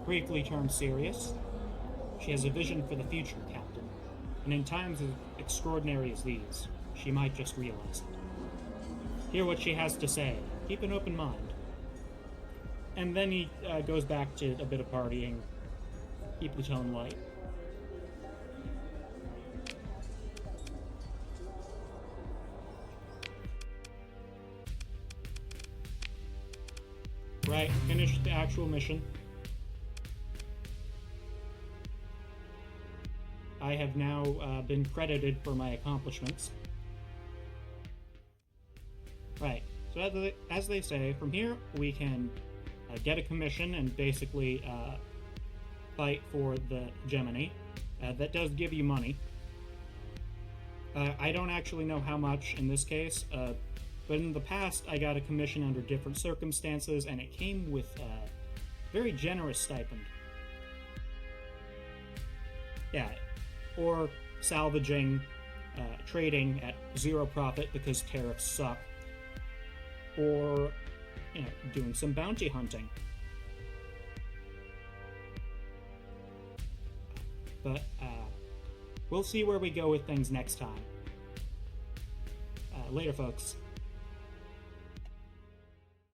Briefly turned serious. She has a vision for the future, Captain. And in times as extraordinary as these, she might just realize it. Hear what she has to say. Keep an open mind. And then he goes back to a bit of partying. Keep the tone light. Right, finished the actual mission. I have now been credited for my accomplishments. Right, so as they say, from here we can get a commission and basically fight for the Gemini. That does give you money. I don't actually know how much in this case, but in the past I got a commission under different circumstances, and it came with a very generous stipend. Yeah, or salvaging, trading at zero profit because tariffs suck, or doing some bounty hunting. But we'll see where we go with things next time. Later, folks.